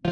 Hi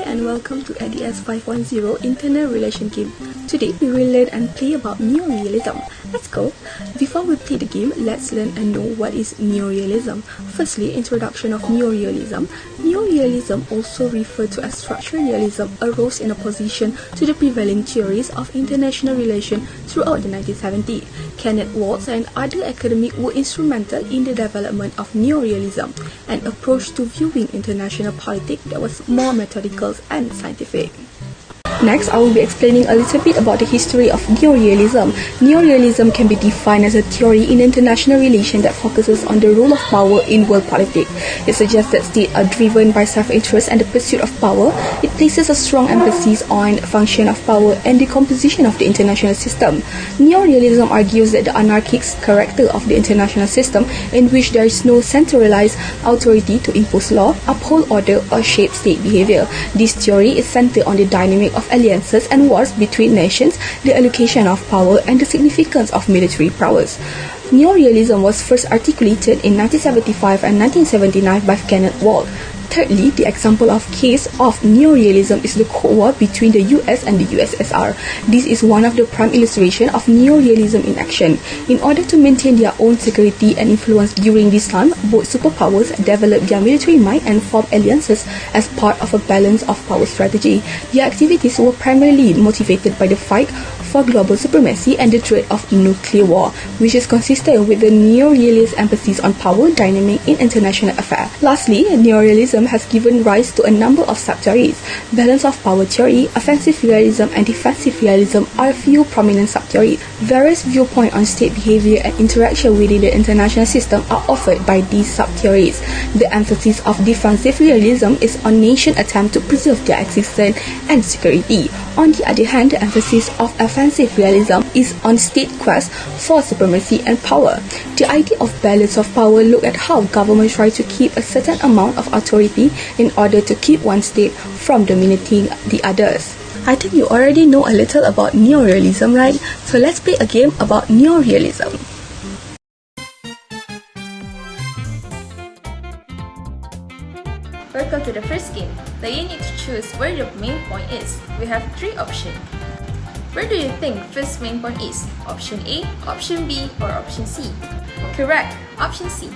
and welcome to ADS510 Internal Relation Game. Today we will learn and play about Neorealism. Let's go! Before we play the game, let's learn and know what is Neorealism. Firstly, introduction of Neorealism. Neorealism, also referred to as structural realism, arose in opposition to the prevailing theories of international relations throughout the 1970s. Kenneth Waltz and other academics were instrumental in the development of Neorealism, an approach to viewing international politics that was more methodical and scientific. Next, I will be explaining a little bit about the history of Neorealism. Neorealism can be defined as a theory in international relations that focuses on the role of power in world politics. It suggests that states are driven by self-interest and the pursuit of power. It places a strong emphasis on function of power and the composition of the international system. Neorealism argues that the anarchic character of the international system, in which there is no centralized authority to impose law, uphold order, or shape state behavior. This theory is centered on the dynamic of alliances and wars between nations, the allocation of power, and the significance of military prowess. Neorealism was first articulated in 1975 and 1979 by Kenneth Waltz. Thirdly, the example of case of Neorealism is the Cold War between the US and the USSR. This is one of the prime illustrations of Neorealism in action. In order to maintain their own security and influence during this time, both superpowers developed their military might and formed alliances as part of a balance of power strategy. Their activities were primarily motivated by the fight for global supremacy and the threat of nuclear war, which is consistent with the Neorealist emphasis on power dynamic in international affairs. Lastly, Neorealism has given rise to a number of sub-theories. Balance of power theory, offensive realism, and defensive realism are a few prominent sub-theories. Various viewpoints on state behavior and interaction within the international system are offered by these sub-theories. The emphasis of defensive realism is on nations' attempt to preserve their existence and security. On the other hand, the emphasis of offensive realism is on state quest for supremacy and power. The idea of balance of power looks at how governments try to keep a certain amount of authority in order to keep one state from dominating the others. I think you already know a little about Neorealism, right? So let's play a game about Neorealism. Welcome to the first game. Now you need to choose where the main point is. We have three options. Where do you think first main point is? Option A, option B, or option C? Correct, option C.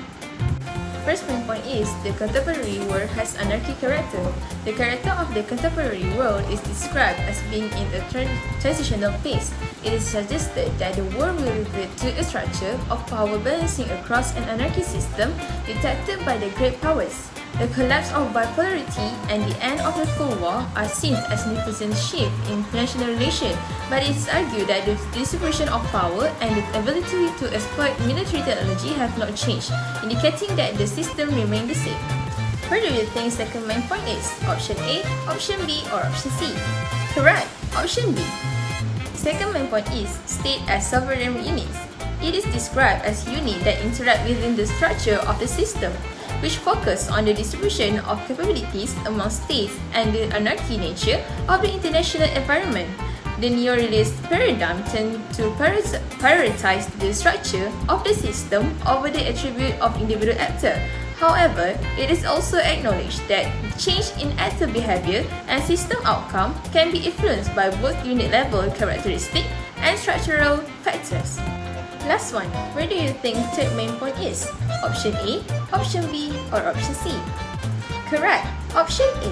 First main point is the contemporary world has anarchic character. The character of the contemporary world is described as being in a transitional phase. It is suggested that the world will revert to a structure of power balancing across an anarchic system detected by the great powers. The collapse of bipolarity and the end of the Cold War are seen as significant shift in international relations, but it is argued that the distribution of power and the ability to exploit military technology have not changed, indicating that the system remains the same. Where do you think second main point is? Option A, option B, or option C? Correct, option B. Second main point is state as sovereign units. It is described as units that interact within the structure of the system, which focus on the distribution of capabilities among states and the anarchy nature of the international environment. The Neorealist paradigm tends to prioritize the structure of the system over the attribute of individual actors. However, it is also acknowledged that change in actor behavior and system outcome can be influenced by both unit-level characteristics and structural factors. Last one, where do you think third main point is? Option A, option B, or option C? Correct, option A.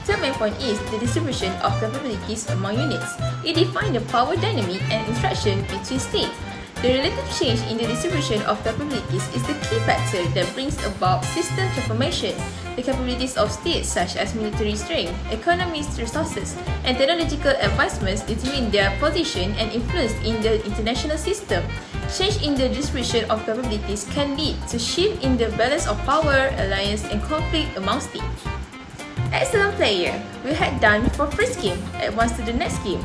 Third main point is the distribution of capabilities among units. It defines the power dynamic and interaction between states. The relative change in the distribution of capabilities is the key factor that brings about system transformation. The capabilities of states such as military strength, economic resources, and technological advancements determine their position and influence in the international system. Change in the distribution of capabilities can lead to shift in the balance of power, alliance, and conflict among states. Excellent player! We had done for first game. Advance to the next game.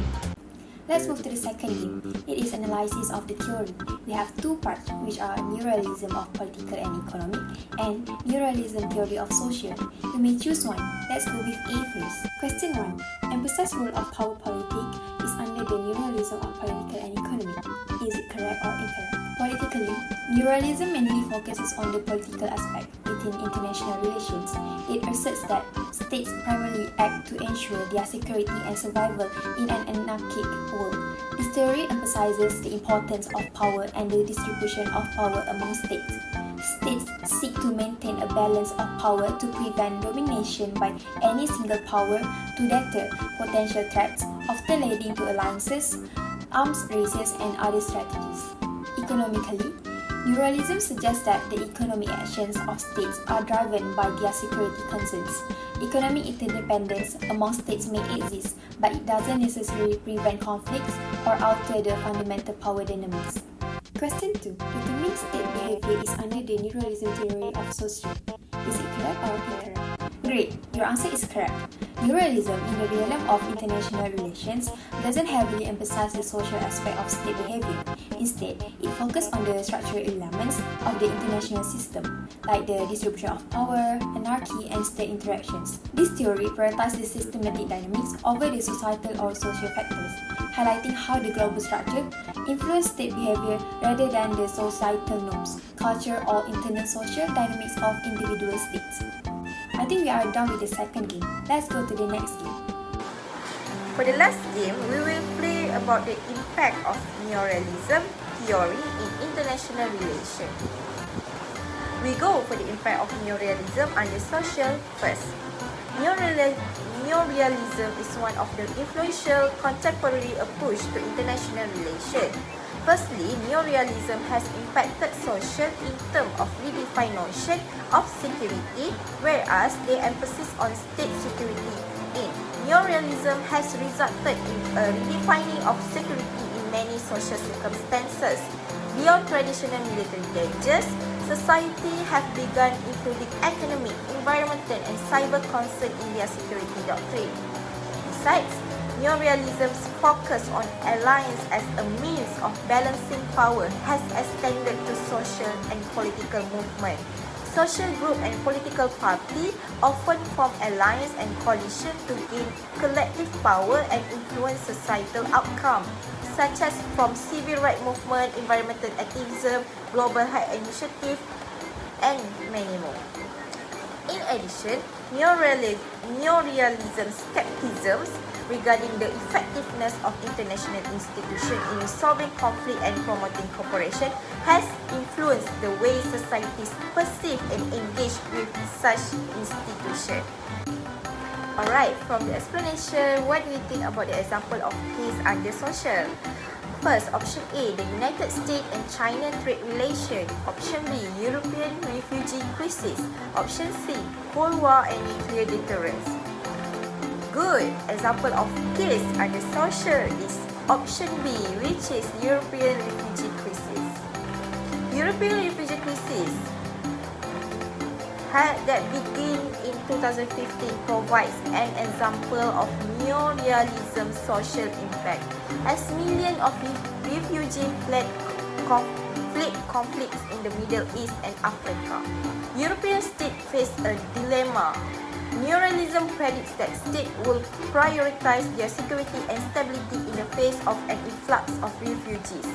Let's move to the second game. It is analysis of the theory. We have two parts, which are Neorealism of political and economic and Neorealism theory of social. You may choose one. Let's go with A first. Question 1. Emphasize role of power politic is under the Neorealism of political and economic. Is it correct or incorrect? Politically, Neorealism mainly focuses on the political aspect within international relations. It asserts that states primarily act to ensure their security and survival in an anarchic world. This theory emphasizes the importance of power and the distribution of power among states. States seek to maintain a balance of power to prevent domination by any single power to deter potential threats, often leading to alliances, arms races, and other strategies. Economically, Neorealism suggests that the economic actions of states are driven by their security concerns. Economic interdependence among states may exist, but it doesn't necessarily prevent conflicts or alter the fundamental power dynamics. Question 2. Determining state behavior is under the Neorealism theory of social. Is it correct or incorrect? Great, your answer is correct. Neorealism in the realm of international relations doesn't heavily emphasize the social aspect of state behavior. Instead, it focuses on the structural elements of the international system, like the distribution of power, anarchy, and state interactions. This theory prioritizes the systematic dynamics over the societal or social factors, highlighting how the global structure influences state behavior rather than the societal norms, culture, or internal social dynamics of individual states. I think we are done with the second game. Let's go to the next game. For the last game, we will play about the impact of Neorealism theory in international relations. We go for the impact of Neorealism under social first. Neorealism is one of the influential contemporary approach to international relations. Firstly, Neorealism has impacted social in terms of redefined notion of security, whereas they emphasis on state security in. Neorealism has resulted in a redefining of security in many social circumstances. Beyond traditional military dangers, society have begun including economic, environmental, and cyber concern in their security doctrine. Besides, Neorealism's focus on alliance as a means of balancing power has extended to social and political movement. Social group and political party often form alliance and coalition to gain collective power and influence societal outcome, such as from civil rights movement, environmental activism, global health initiative, and many more. In addition, Neorealism skepticism regarding the effectiveness of international institutions in resolving conflict and promoting cooperation has influenced the way societies perceive and engage with such institutions. Alright, from the explanation, what do you think about the example of case under social? First, option A, the United States and China trade relation. Option B, European refugee crisis. Option C, Cold War and nuclear deterrence. Good. Example of case under social is option B, which is European refugee crisis. European refugee crisis that began in 2015 provides an example of Neorealism social impact, as millions of refugees fled conflicts in the Middle East and Africa. European states face a dilemma. Neorealism predicts that states will prioritize their security and stability in the face of an influx of refugees.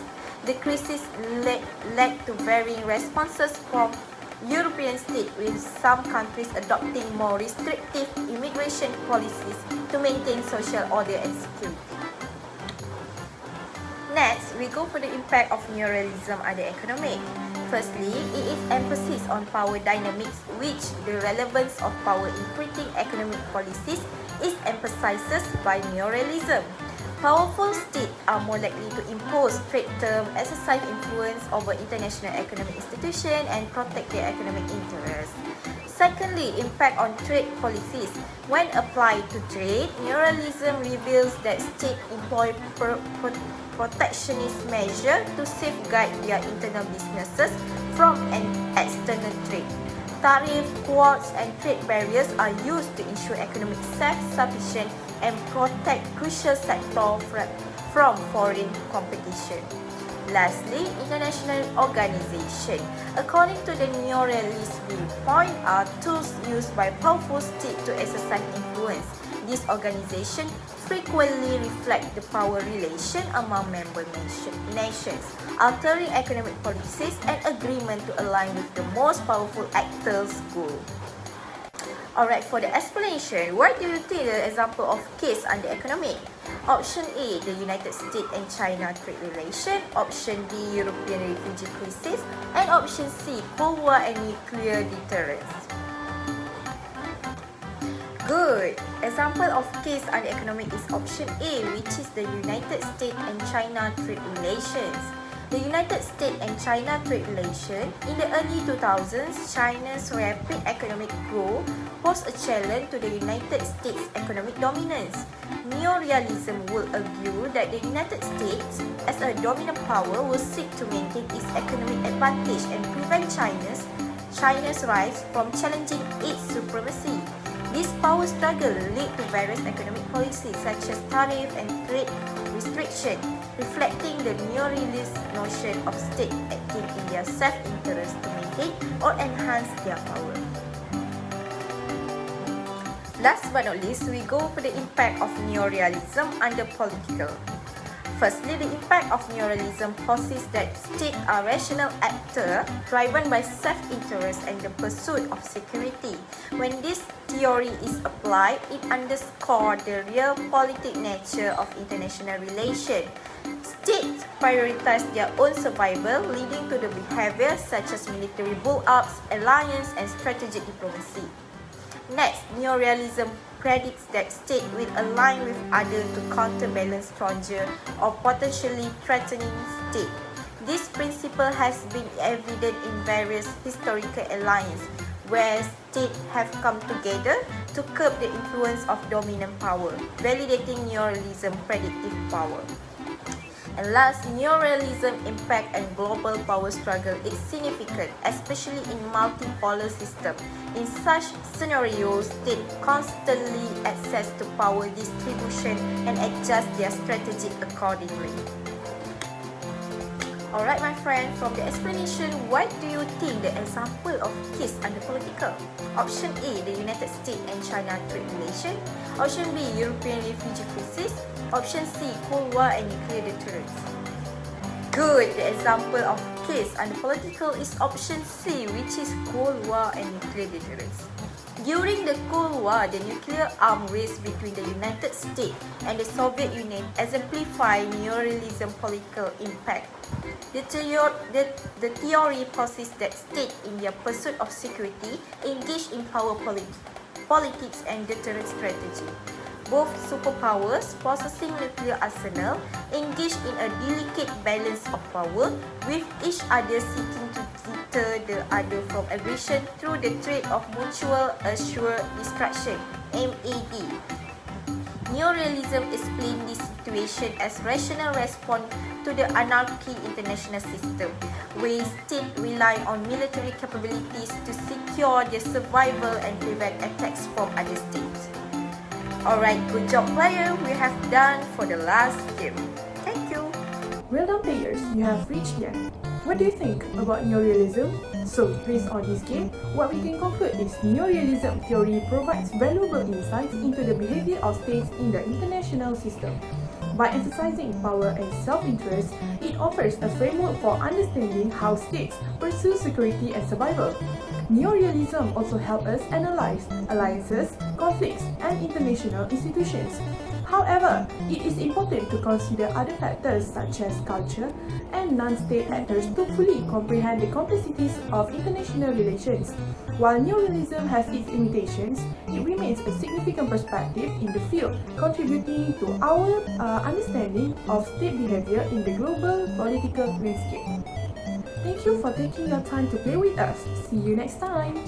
The crisis led to varying responses from European states, with some countries adopting more restrictive immigration policies to maintain social order and security. Next, we go for the impact of Neorealism on the economic. Firstly, it is emphasis on power dynamics, which the relevance of power in creating economic policies is emphasized by Neorealism. Powerful states are more likely to impose trade terms, exercise influence over international economic institutions, and protect their economic interests. Secondly, impact on trade policies. When applied to trade, Neorealism reveals that states employ protectionist measures to safeguard their internal businesses from an external threat. tariff, quotas, and trade barriers are used to ensure economic self-sufficiency and protect crucial sectors from foreign competition. Lastly, international organization. According to the Neorealist viewpoint, are tools used by powerful states to exercise influence. These organizations frequently reflect the power relation among member nations, altering economic policies and agreement to align with the most powerful actors' goal. Alright, for the explanation, what do you think the example of case under economic? Option A, the United States and China trade relation. Option B, European refugee crisis. And option C, Cold War and nuclear deterrence. Good. Example of case under economic is option A, which is the United States and China trade relations. The United States and China trade relation. In the early 2000s, China's rapid economic growth posed a challenge to the United States' economic dominance. Neorealism will argue that the United States, as a dominant power, will seek to maintain its economic advantage and prevent China's rise from challenging its supremacy. This power struggle led to various economic policies such as tariff and trade restriction, reflecting the neorealist notion of states acting in their self-interest to maintain or enhance their power. Last but not least, we go for the impact of neorealism under political. Firstly, the impact of neorealism posits that states are rational actors driven by self-interest and the pursuit of security. When this theory is applied, it underscores the realpolitik nature of international relations. States prioritize their own survival, leading to the behavior such as military build-ups, alliance, and strategic diplomacy. Next, neorealism predicts that states will align with others to counterbalance stronger or potentially threatening states. This principle has been evident in various historical alliances, where states have come together to curb the influence of dominant power, validating neorealism predictive power. And last, neorealism impact and global power struggle is significant, especially in multipolar systems. In such scenarios, states constantly access to power distribution and adjust their strategy accordingly. Alright my friend, from the explanation, what do you think the example of case under political? Option A, the United States and China trade relation. Option B, European refugee crisis. Option C, Cold War and nuclear deterrence. Good, the example of case under political is option C, which is Cold War and nuclear deterrence. During the Cold War, the nuclear arms race between the United States and the Soviet Union exemplified neorealism political impact. The theory posits that states, in their pursuit of security, engage in power politics and deterrence strategy. Both superpowers possessing nuclear arsenal engage in a delicate balance of power, with each other seeking to deter the other from aggression through the trade of mutual assured destruction (MAD). Neorealism explains this situation as rational response to the anarchy international system, where states rely on military capabilities to secure their survival and prevent attacks from other states. Alright, good job player, we have done for the last game. Thank you. Well done players, you have reached the end. What do you think about neorealism? So, based on this game, what we can conclude is neorealism theory provides valuable insights into the behavior of states in the international system. By emphasizing power and self-interest, it offers a framework for understanding how states pursue security and survival. Neorealism also helps us analyze alliances, conflicts, and international institutions. However, it is important to consider other factors such as culture and non-state actors to fully comprehend the complexities of international relations. While neorealism has its limitations, it remains a significant perspective in the field, contributing to our understanding of state behavior in the global political landscape. Thank you for taking your time to play with us. See you next time!